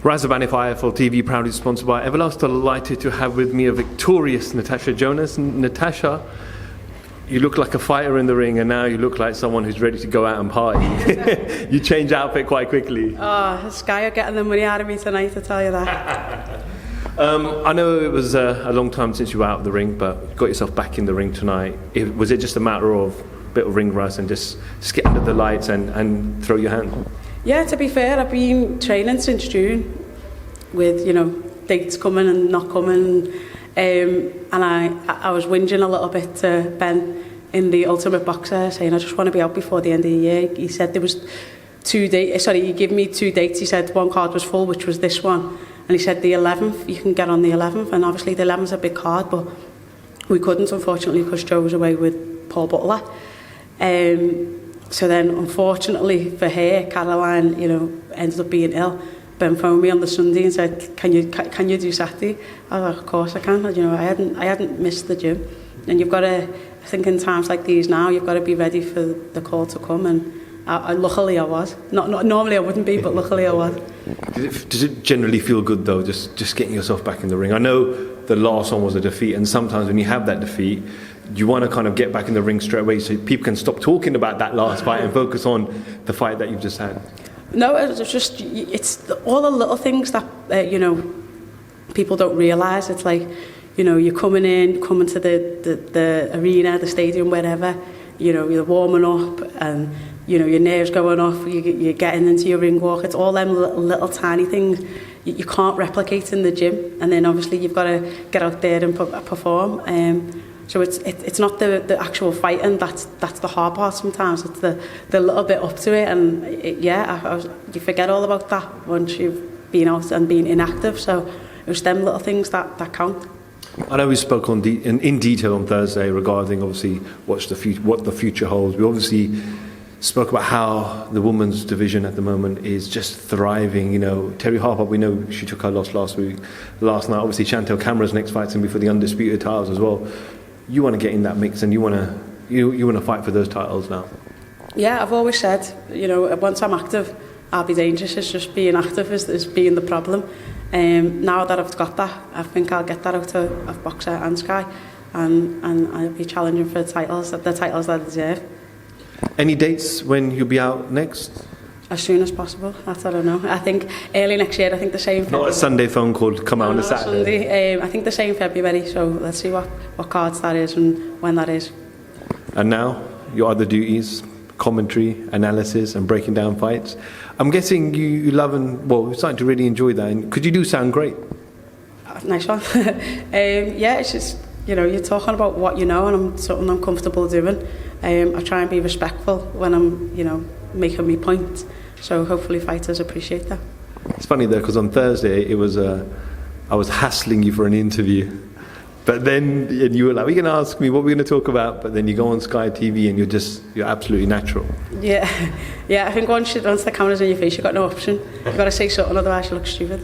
Razabani for IFL TV, proudly sponsored by Everlast. Delighted to have with me a victorious Natasha Jonas. Natasha, you look like a fighter in the ring, and now you look like someone who's ready to go out and party. You change outfit quite quickly. Oh, Sky are getting the money out of me tonight, to tell you that. I know it was a long time since you were out of the ring, but you got yourself back in the ring tonight. Was it just a matter of a bit of ring rust and just get under the lights and throw your hand? Yeah, to be fair, I've been training since June with, dates coming and not coming. And I was whinging a little bit to Ben in the Ultimate Boxer, saying I just want to be out before the end of the year. He said there was 2 dates. Sorry, he gave me 2 dates. He said one card was full, which was this one, and he said the 11th, you can get on the 11th. And obviously the 11th is a big card, but we couldn't, unfortunately, because Joe was away with Paul Butler. So then, unfortunately for her, Caroline, ended up being ill. Ben phoned me on the Sunday and said, "Can you do Saturday?" I was like, "Of course I can." I hadn't missed the gym, and you've got to, I think, in times like these now, you've got to be ready for the call to come. And luckily I was. Not normally I wouldn't be, but luckily I was. Does it generally feel good though, just getting yourself back in the ring? I know the last one was a defeat, and sometimes when you have that defeat, you want to kind of get back in the ring straight away so people can stop talking about that last fight and focus on the fight that you've just had. No, it's all the little things that, people don't realise. It's like, you're coming to the arena, the stadium, wherever, you're warming up and, your nerves going off, you're getting into your ring walk. It's all them little tiny things you can't replicate in the gym. And then obviously you've got to get out there and perform. So it's not the actual fighting that's the hard part sometimes. It's the little bit up to it, and you forget all about that once you've been out and been inactive. So it was them little things that count. I know we spoke in detail on Thursday regarding obviously what the future holds. We obviously spoke about how the women's division at the moment is just thriving. Terry Harper, we know she took her loss last night. Obviously Chantel Cameron's next fight's going to be for the undisputed titles as well. You want to get in that mix, and you want to fight for those titles now. Yeah, I've always said, once I'm active, I'll be dangerous. It's just being active is being the problem. Now that I've got that, I think I'll get that out of Boxer and Sky, and I'll be challenging for the titles that I deserve. Any dates when you'll be out next? As soon as possible. That's what I know. I think early next year. I think the same. Not a Sunday phone call to come out on a Saturday. Sunday. I think the same February. So let's see what cards that is and when that is. And now your other duties: commentary, analysis, and breaking down fights. I'm guessing you love you're starting to really enjoy that. And could you do sound great? Nice one. It's just you're talking about what you know, and I'm something I'm comfortable doing. I try and be respectful when I'm making me point. So hopefully fighters appreciate that. It's funny though, because on Thursday it was I was hassling you for an interview, but then you were like, "We're going to ask me what we're going to talk about," but then you go on Sky TV and you're absolutely natural. Yeah. I think once the camera's in your face, you've got no option. You've got to say something, otherwise you look stupid.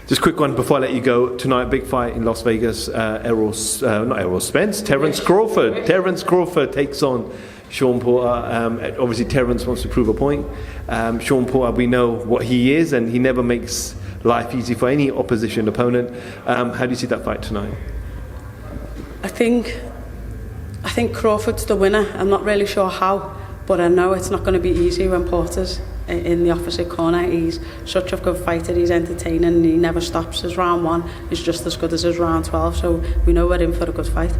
Just a quick one before I let you go. Tonight, big fight in Las Vegas. Terence Crawford. Terence Crawford takes on Sean Porter. Obviously, Terence wants to prove a point. Sean Porter, we know what he is, and he never makes life easy for any opposition opponent. How do you see that fight tonight? I think Crawford's the winner. I'm not really sure how, but I know it's not going to be easy when Porter's in the opposite corner. He's such a good fighter, he's entertaining, and he never stops. His round 1 is just as good as his round 12, so we know we're in for a good fight.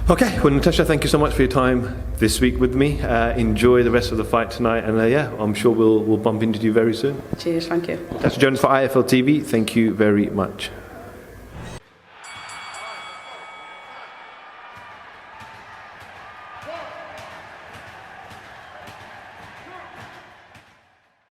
Okay, well Natasha, thank you so much for your time this week with me. Enjoy the rest of the fight tonight, and I'm sure we'll bump into you very soon. Cheers, thank you. Natasha Jonas for IFL TV, thank you very much.